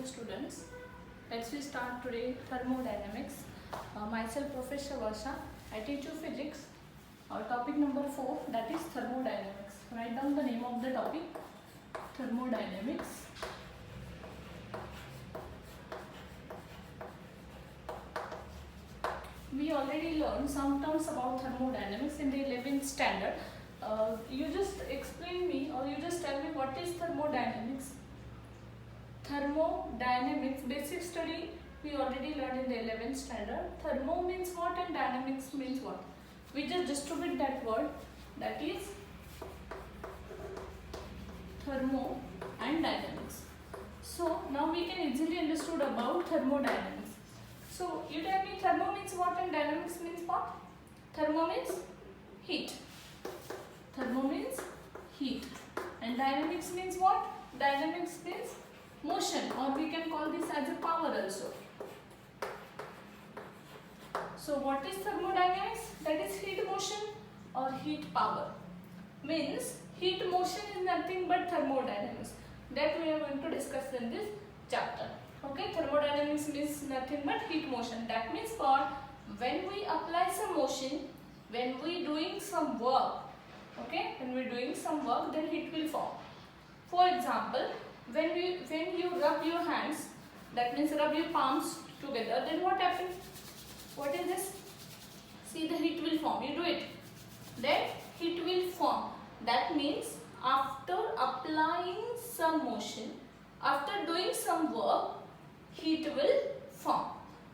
dear students. Let's we start today thermodynamics. Myself Professor Varsha. I teach you physics. Topic number 4, that is thermodynamics. Write down the name of the topic, thermodynamics. We already learned some terms about thermodynamics in the 11th standard. You just explain me or you just tell me what is thermodynamics. Thermodynamics basic study we already learned in the 11th standard. Thermo means what and dynamics means what. We just distribute that word, that is thermo and dynamics. So now we can easily understood about thermodynamics. So you tell me thermo means what and dynamics means what? Thermo means heat. Thermo means heat. And dynamics means what? Dynamics means motion, or we can call this as a power also. So what is thermodynamics? That is heat motion or heat power. Means heat motion is nothing but thermodynamics. That we are going to discuss in this chapter. Okay, thermodynamics means nothing but heat motion. That means what? When we apply some motion, when we doing some work, okay, when we doing some work, then heat will form. For example, when you rub your hands, that means rub your palms together, then what happens? What is this? See, the heat will form. You do it, then heat will form. That means after applying some motion, after doing some work, heat will form.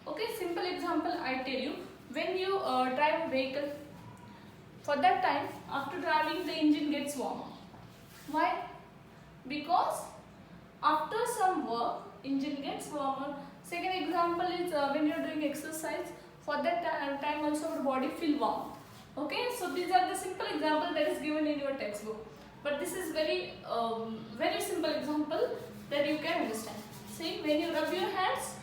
Okay, simple example I tell you. When you drive a vehicle, for that time, after driving, the engine gets warm. Why? Because after some work, engine gets warmer. Second example is when you are doing exercise, for that time also our body feel warm. Okay, so these are the simple example that is given in your textbook. But this is very simple example that you can understand. See, when you rub your hands,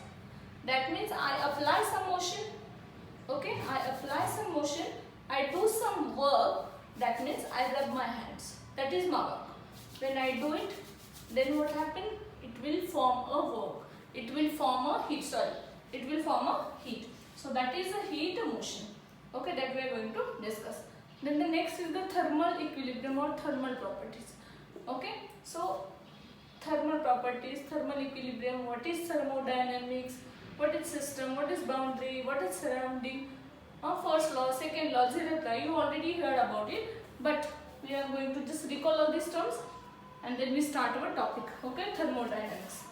that means I apply some motion. Okay, I apply some motion. I do some work. That means I rub my hands. That is my work. When I do it, then what happen? It will form a work. It will form a heat. It will form a heat. So that is a heat motion. Okay, that we are going to discuss. Then the next is the thermal equilibrium or thermal properties. Okay, so thermal properties, thermal equilibrium, what is thermodynamics, what is system, what is boundary, what is surrounding, first law, second law, zeroth law, you already heard about it, but we are going to just recall all these terms and then we start our topic. Okay, thermodynamics.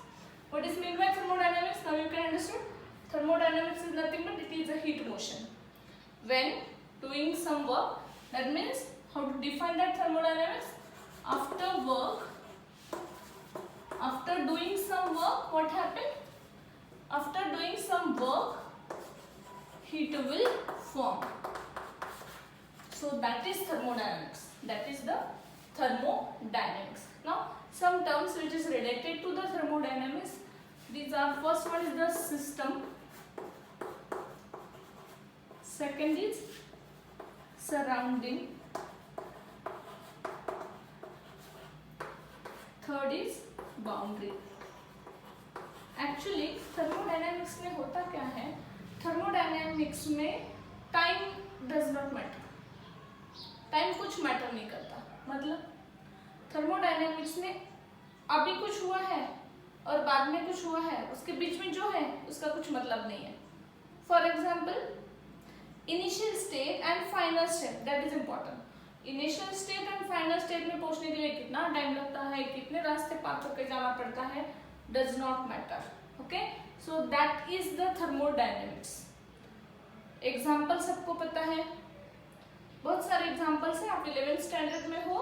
What is meant by thermodynamics? Now you can understand. Thermodynamics is nothing but it is a heat motion. When doing some work, that means how to define that thermodynamics? After work, after doing some work, what happened? After doing some work, heat will form. So that is thermodynamics. That is the thermodynamics. Now some terms which is related to the thermodynamics. These are, first one is the system. Second is surrounding. Third is boundary. Actually thermodynamics में होता क्या है? Thermodynamics में time does not matter. Time कुछ matter नहीं करता. मतलब thermodynamics में अभी कुछ हुआ है और बाद में कुछ हुआ है, उसके बीच में जो है उसका कुछ मतलब नहीं है. For example, initial state and final state, that is important. Initial state and final state में पहुंचने के लिए कितना टाइम लगता है, कितने रास्ते पार करके जाना पड़ता है, does not matter. Okay, so that is the thermodynamics. Example सबको पता है, बहुत सारे एग्जाम्पल्स हैं. आप 11th स्टैंडर्ड में हो,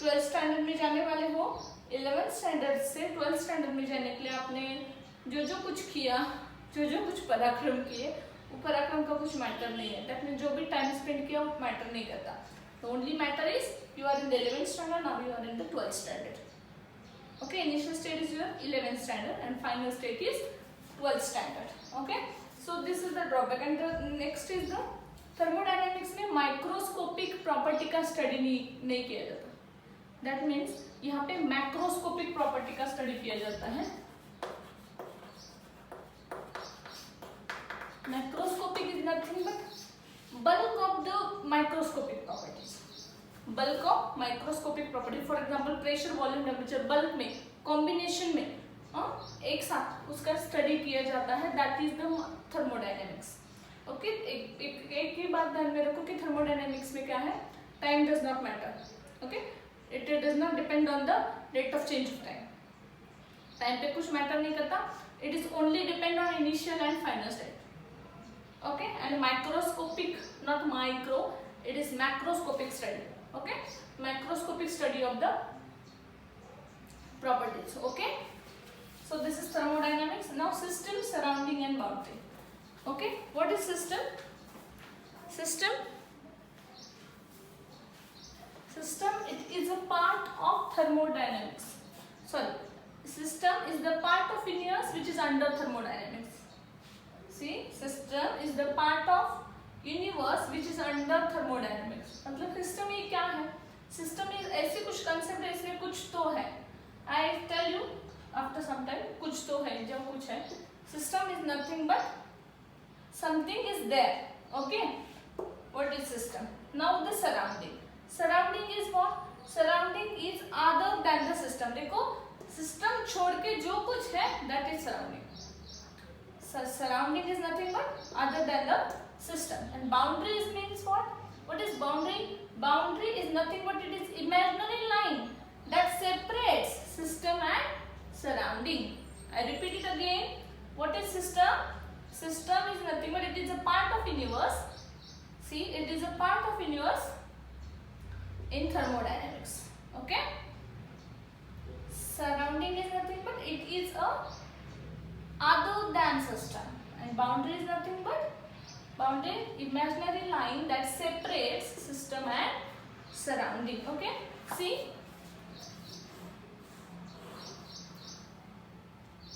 12th स्टैंडर्ड में जाने वाले हो. 11th स्टैंडर्ड से 12th स्टैंडर्ड में जाने के लिए आपने जो कुछ किया, जो कुछ पराक्रम किए, वो पराक्रम का कुछ मैटर नहीं है. दैट मीन्स जो भी टाइम स्पेंड किया वो मैटर नहीं करता. The only matter is you are in the 11th standard, now you are in the 12th standard. Okay, initial state is your 11th standard and final state is 12th standard. Okay, so this is the drawback. And the next is the thermodynamics में microscopic property का study नहीं किया जाता. That means यहाँ पे macroscopic property का study किया जाता है. Macroscopic is nothing but bulk of the microscopic properties. Bulk of microscopic property. For example, pressure, volume, temperature, bulk में, combination में, एक साथ उसका स्टडी किया जाता है. That is the thermodynamics. Okay, एक ही बात ध्यान में रखो कि थर्मोडायनेमिक्स में क्या है, time does not matter. Okay, it does not depend on the rate of change of time. Time पे कुछ मैटर नहीं करता. It is only depend on initial and final state. Okay, and microscopic, not micro, it is macroscopic study. Okay, macroscopic study of the properties. Okay, so this is thermodynamics. Now system, surrounding and boundary. Okay, what is system? System, it is a part of thermodynamics. Sorry, system is the part of universe which is under thermodynamics. See, system is the part of universe which is under thermodynamics. मतलब system ये क्या है? System is ऐसे कुछ concept है, इसमें कुछ तो है. I tell you after some time, कुछ तो है, जब कुछ है. System is nothing but something is there. Okay, what is system? Now the surrounding. Surrounding is what? Surrounding is other than the system. देखो, system छोड़ के जो कुछ है, that is surrounding. Surrounding is nothing but other than the system. And boundaries means what? What is boundary? Boundary is nothing but it is imaginary line that separates system and surrounding. I repeat it again. What is system? System is nothing but it is a part of universe. See, it is a part of universe in thermodynamics. Okay. Surrounding is nothing but it is a other than system, and boundary is nothing but boundary, imaginary line that separates system and surrounding. Okay. See,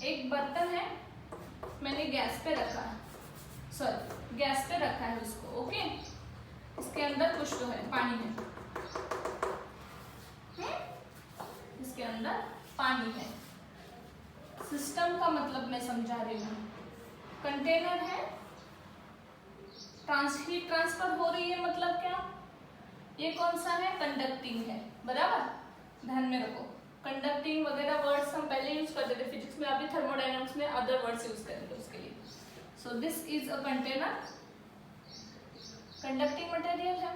एक बर्तन है, मैंने gas पे रखा है, sorry gas पे रखा है उसको. ओके, इसके अंदर कुछ तो है, पानी है. इसके अंदर पानी है. सिस्टम का मतलब मैं समझा रही हूँ. कंटेनर है, हीट ट्रांसफर हो रही है, मतलब क्या, ये कौन सा है, कंडक्टिंग है. बराबर, ध्यान में रखो. कंडक्टिंग वगैरह वर्ड्स हम पहले यूज करते थे फिजिक्स में, अभी थर्मोडायनामिक्स में अदर वर्ड्स यूज करेंगे उसके लिए. So this is a container, conducting material है.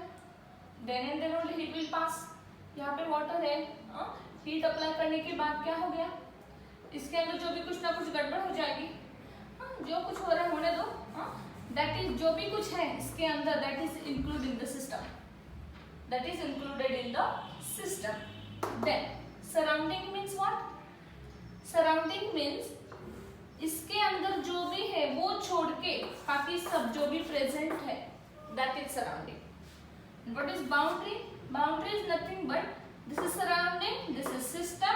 Then and then only heat will pass. यहाँ पे वाटर है, हीट अप्लाई करने के बाद क्या हो गया, इसके अंदर जो भी कुछ ना कुछ गड़बड़ हो जाएगी. जो कुछ हो रहा है होने दो. दैट इज जो भी कुछ है इसके अंदर, that is include in the system, that is included in the system. Then surrounding means what? Surrounding means इसके अंदर जो भी है वो छोड़ के बाकी सब जो भी प्रेजेंट है, that is surrounding. What is boundary? Boundary is nothing but this is surrounding, this is system.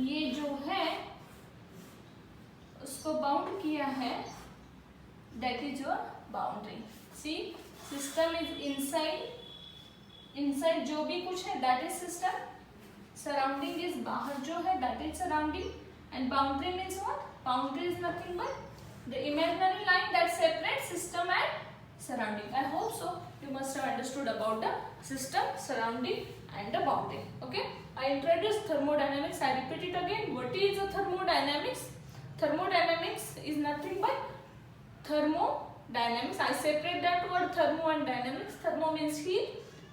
ये जो है उसको बाउंड किया है, that is your boundary. See, system is inside, inside जो भी कुछ है that is system. Surrounding is बाहर जो है, that is surrounding. And boundary means what? Boundary is nothing but the imaginary line that separates system and surrounding. I hope so you must have understood about the system, surrounding and the boundary. Okay, I introduced thermodynamics. I repeat it again. What is the thermodynamics? Thermodynamics is nothing but thermodynamics. I separate that word thermo and dynamics. Thermo means heat,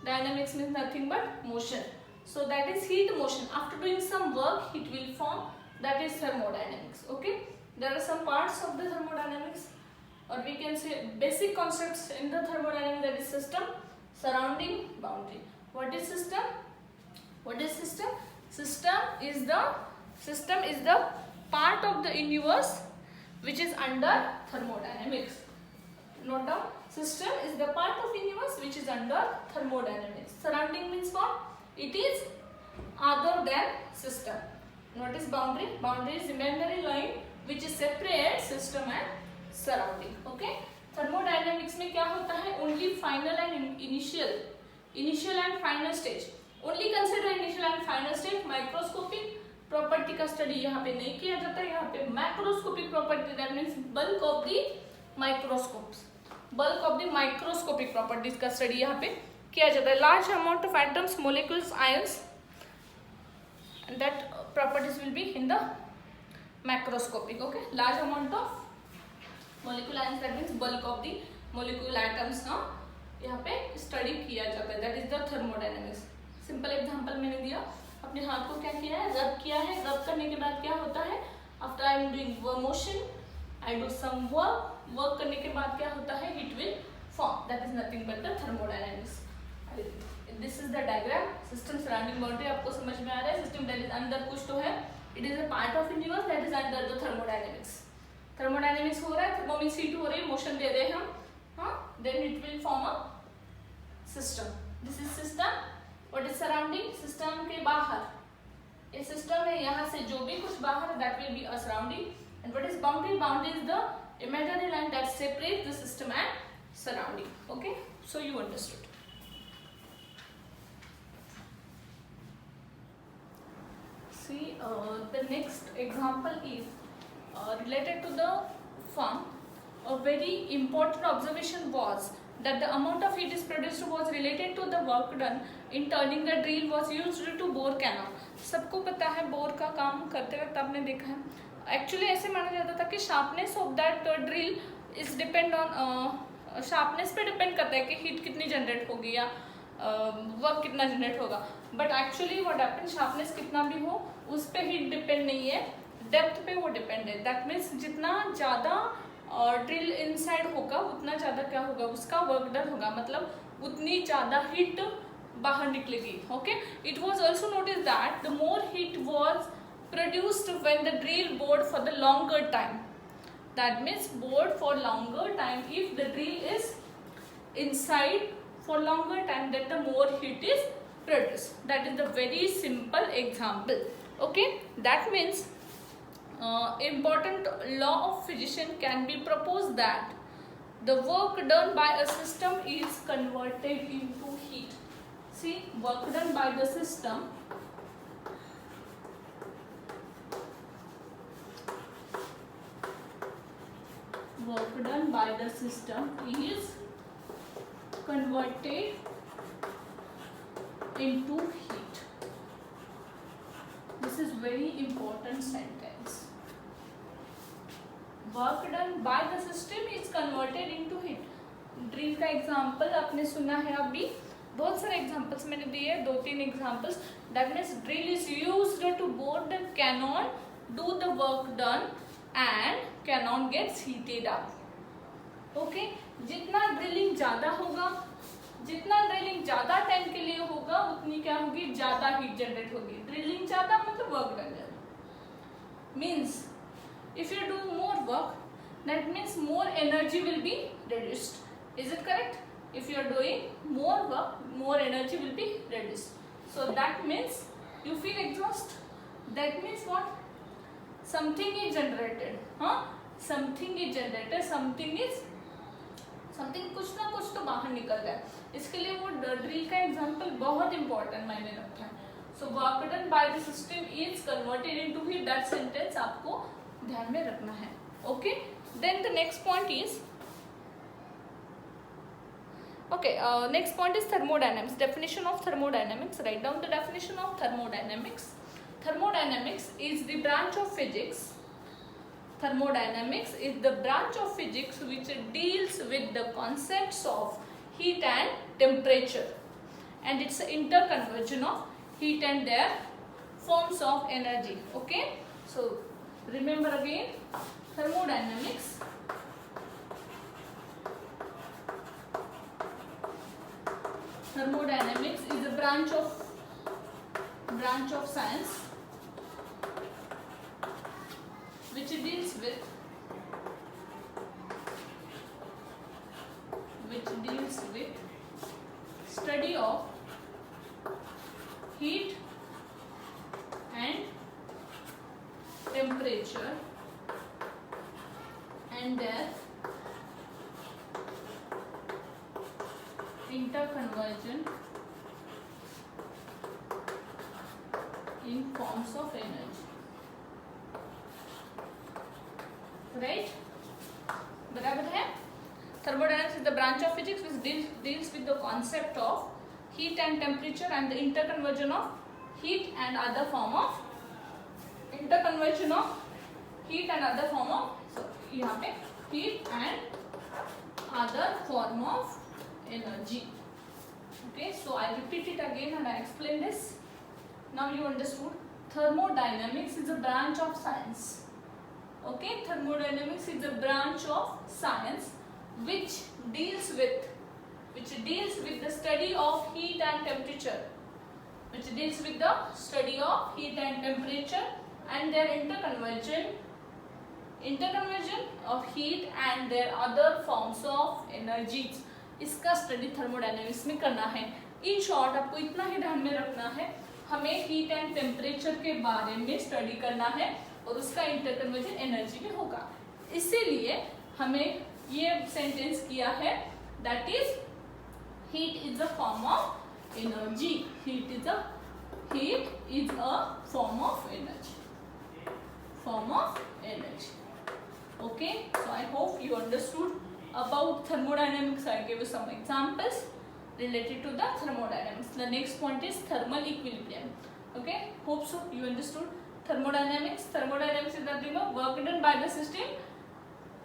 dynamics means nothing but motion. So that is heat motion. After doing some work, heat will form. That is thermodynamics. Okay, there are some parts of the thermodynamics, or we can say basic concepts in the thermodynamics, that is system, surrounding, boundary. What is system? What is system? System is the part of the universe which is under thermodynamics. Note down, system is the part of universe which is under thermodynamics. Surrounding means what? It is other than system. What is boundary? Boundary is imaginary line which is separate system and surrounding. Okay, thermodynamics में क्या होता है? Only final and initial and final stage. Only consider initial and final stage. Microscopic property का study यहाँ पे नहीं किया जाता है. यहाँ पे macroscopic property, that means bulk of the microscopes, bulk of the microscopic properties का स्टडी यहाँ पे किया जाता है. Large amount of atoms, molecules, ions, that properties will be in the macroscopic. Okay, large amount of molecule ions, that means bulk of the molecule atoms ना यहाँ पे study किया जाता है. That is the thermodynamics. Simple example मैंने दिया. अपने हाथ को क्या किया है, रब किया है. रब करने के बाद क्या होता है, after I am doing motion I do some work. Work करने के बाद क्या होता है, heat will form. That is nothing but the thermodynamics. This is the diagram. System surrounding boundary आपको समझ में आ रहा है. सिस्टम दैट इज अंदर कुछ तो है, it is a part of universe that is under the thermodynamics. Thermodynamics हो रहा है, थर्मो मींस हीट हो रही है, मोशन दे रहे हैं हम, हाँ, then it will form a system. This is system. What is surrounding, system के बाहर ये सिस्टम है, यहाँ से जो भी कुछ बाहर that will be a surrounding. And what is boundary, boundary is the imaginary line that separates the system and surrounding. Okay, so you understood. See, the next example is related to the farm. A very important observation was that the amount of heat is produced was related to the work done in turning the drill was used to bore canal. सबको पता है bore का काम करते वक्त आपने देखा है. एक्चुअली ऐसे माना जाता था कि sharpness of that drill is depend on, sharpness पे डिपेंड करता है कि हीट कितनी जनरेट होगी या वर्क कितना जनरेट होगा. But actually what happen, sharpness कितना भी हो उस पे हीट डिपेंड नहीं है, डेप्थ पे वो डिपेंड है. दैट मीन्स जितना ज़्यादा ड्रिल इनसाइड होगा उतना ज़्यादा क्या होगा, उसका वर्क डन होगा, मतलब उतनी ज़्यादा हीट बाहर निकलेगी. Okay, it was also notice that the more heat was produced when the drill bored for the longer time. That means bored for longer time. If the drill is inside for longer time, then the more heat is produced. That is the very simple example. Okay, that means important law of physics can be proposed that the work done by a system is converted into heat. See, work done by the system is converted into heat. This is very important sentence. Work done by the system is converted into heat. Drill का example आपने सुना है, अभी बहुत सारे examples मैंने दिए, 2-3 examples. That means drill is used to bore the cannon, do the work done and cannon gets heated up. Okay, जितना ड्रिलिंग ज़्यादा होगा, जितना ड्रिलिंग ज़्यादा टाइम के लिए होगा उतनी क्या होगी, ज़्यादा हीट जनरेट होगी. ड्रिलिंग ज़्यादा मतलब वर्क डन ज़्यादा. Means if you do more work that means more energy will be reduced. Is it correct? If you are doing more work, more energy will be reduced. So that means you feel exhaust. That means what? Something is generated. हाँ, something is generated. something कुछ ना कुछ तो बाहर निकल रहा है. इसके लिए वो ड्रिल का एग्जाम्पल बहुत इंपॉर्टेंट मायने रखता है. So work done by the system is converted into heat. That sentence आपको ध्यान में रखना है. Okay, then the next point is next point is thermodynamics. Definition of thermodynamics. Write down the definition of thermodynamics. Thermodynamics is the branch of physics. Thermodynamics is the branch of physics which deals with the concepts of heat and temperature, and it's an interconversion of heat and their forms of energy. Okay, so remember again, thermodynamics is a branch of science which deals with study of heat and temperature and their interconversion in forms of energy. Right? बराबर है? Thermodynamics is the branch of physics which deals with the concept of heat and temperature and the interconversion of heat and other form of so यहाँ पे heat and other form of energy. Okay, so I repeat it again and I explain this. Now you understood. Thermodynamics is a branch of science. Okay, thermodynamics is a branch of science which deals with the study of heat and temperature, and their interconversion of heat and their other forms of energies. इसका study thermodynamics में करना है. In short आपको इतना ही ध्यान में रखना है, हमें हीट एंड टेम्परेचर के बारे में स्टडी करना है और उसका इंटरकन्वर्जन एनर्जी में होगा. इसीलिए हमें ये सेंटेंस किया है, that is heat is a form of energy. Heat is a form of energy. Okay, so I hope you understood about thermodynamics. I gave you some examples related to the thermodynamics. The next point is thermal equilibrium. Okay, hope so you understood thermodynamics. Thermodynamics is nothing but work done by the system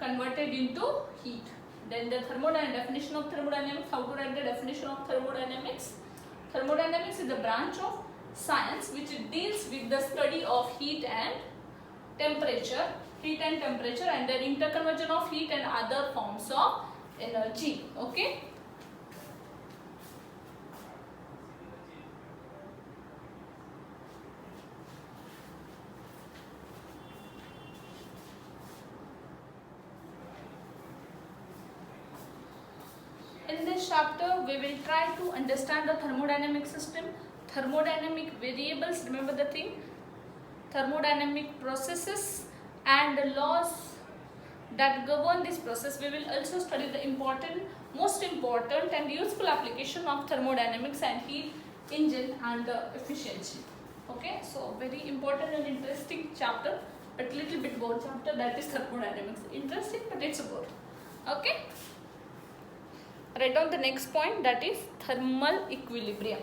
converted into heat. Then the definition of thermodynamics. How to write the definition of thermodynamics? Thermodynamics is the branch of science which deals with the study of heat and temperature and their interconversion of heat and other forms of energy. Okay, in this chapter we will try to understand the thermodynamic system, thermodynamic variables, remember the thing, thermodynamic processes and the laws that govern this process. We will also study the most important and useful application of thermodynamics and heat engine and the efficiency. Okay, so very important and interesting chapter, but little bit bored chapter, that is thermodynamics. Interesting, but it's bored. Okay, write down the next point, that is thermal equilibrium.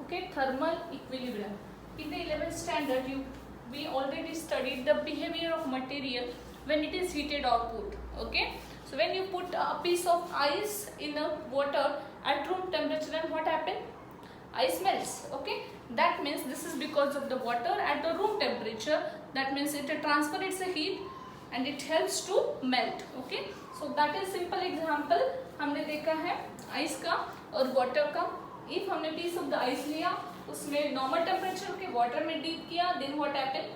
Okay, thermal equilibrium. In the 11th standard, we already studied the behavior of material when it is heated or cooled. Okay, so when you put a piece of ice in the water at room temperature, then what happens? Ice melts. Okay, that means this is because of the water at the room temperature. That means it transfers its heat and it helps to melt. Okay, so that is simple example हमने देखा है ice का और water का. If हमने piece of the ice लिया, उसमें normal temperature के water में dip किया, then what happened?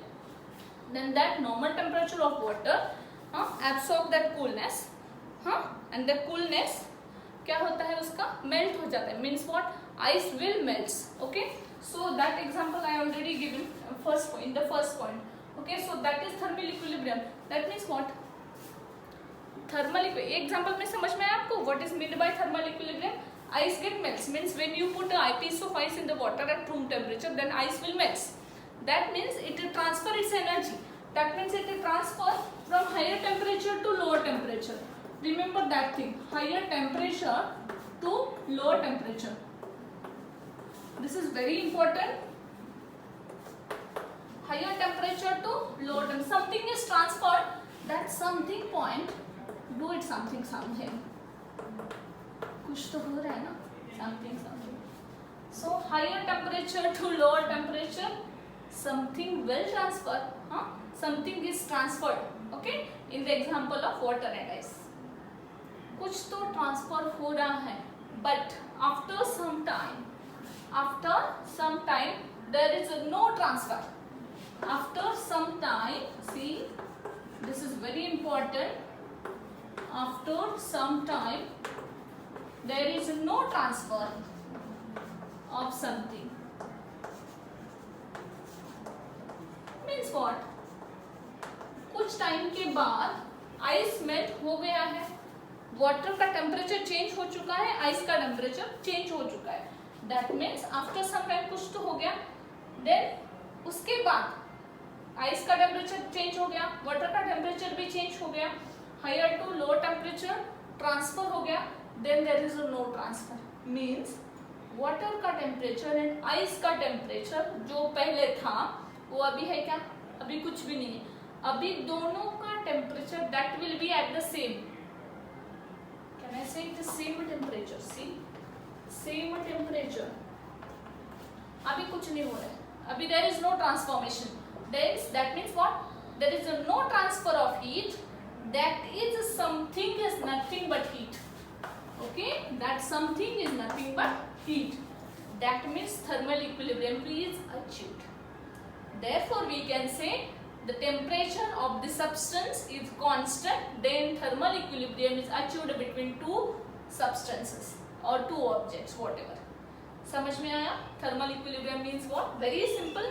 Then that normal temperature of water absorb that coolness, and the coolness क्या होता है उसका melt हो जाता है. Means what? Ice will melts. Okay, so that example I already given in the first point. Okay, so that is thermal equilibrium. That means what? Thermal example में समझ में आया आपको? What is meant by thermal equilibrium? Ice get melts, means when you put a piece of ice in the water at room temperature, then ice will melt. That means it will transfer its energy. That means it will transfer from higher temperature to lower temperature. Remember that thing, higher temperature to lower temperature. This is very important. Higher temperature to lower temperature. Something is transferred, that something point, do it something somewhere. कुछ तो हो रहा है ना, something. So higher temperature to lower temperature, something will transfer. Something is transferred. Okay, in the example of water and ice, कुछ तो transfer हो रहा है, but after some time there is no transfer. After some time, see, this is very important. After some time there is no transfer of something. Means what? कुछ time के बाद ice melt हो गया है, water का temperature change हो चुका है, आइस का टेम्परेचर चेंज हो चुका है. That means after some time कुछ तो हो गया, देन उसके बाद आइस का टेम्परेचर चेंज हो गया, वाटर का टेम्परेचर भी चेंज हो गया, higher to lower temperature transfer हो गया, then there is no transfer. Means water का टेम्परेचर एंड आइस का टेम्परेचर जो पहले था वो अभी है क्या? अभी कुछ भी नहीं है. अभी दोनों का temperature that will be at the same. Can I say it is same temperature? See, same temperature. अभी कुछ नहीं हो रहा है, अभी there is no transformation. That means what? There is no transfer of heat. That is something is nothing but heat. Okay, that something is nothing but heat. That means thermal equilibrium is achieved. Therefore, we can say the temperature of the substance is constant. Then thermal equilibrium is achieved between two substances or two objects, whatever. समझ में आया? Thermal equilibrium means what? Very simple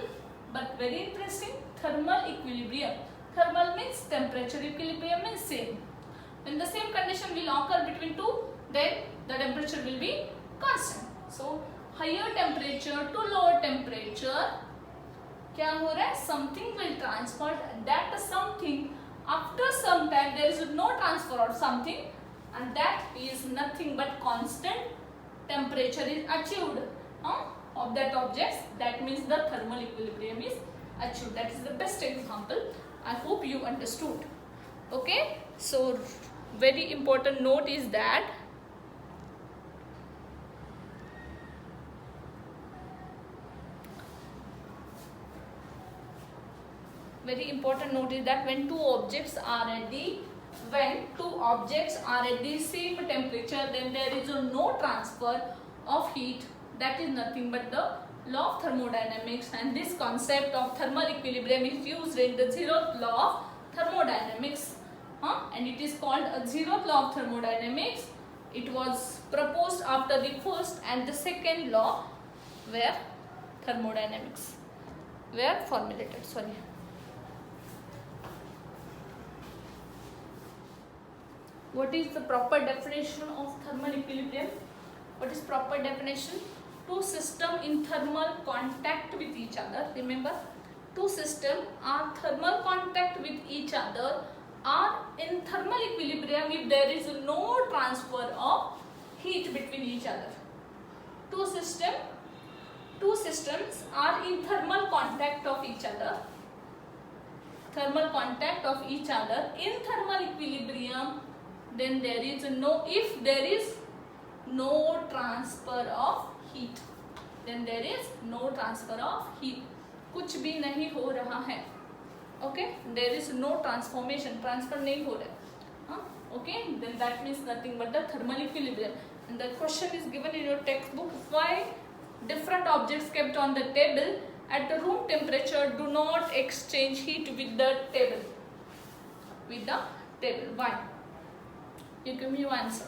but very interesting. Thermal equilibrium. Thermal means temperature. Equilibrium means same. When the same condition will occur between two, then the temperature will be constant. So higher temperature to lower temperature, क्या हो रहा है? Something will transfer. That something after some time there is no transfer of something, and that is nothing but constant temperature is achieved of that objects. That means the thermal equilibrium is achieved. That is the best example. I hope you understood. Okay, so very important note is that very important note is that when two objects are at the same temperature, then there is no transfer of heat. That is nothing but the law of thermodynamics, and this concept of thermal equilibrium is used in the zeroth law of thermodynamics, and it is called a zeroth law of thermodynamics. It was proposed after the first and the second law were formulated. Sorry. What is the proper definition of thermal equilibrium? What is proper definition? Two systems in thermal contact with each other. Remember, two systems are thermal contact with each other, are in thermal equilibrium if there is no transfer of heat between each other. Two systems are in thermal contact of each other. Thermal contact of each other in thermal equilibrium. Then there is if there is no transfer of heat, then there is no transfer of heat. कुछ भी नहीं हो रहा है. Okay, there is no transformation, transfer नहीं हो रहा है. Okay, then that means nothing but the thermal equilibrium. And the question is given in your textbook: why different objects kept on the table at the room temperature do not exchange heat with the table? Why? You give me your answer.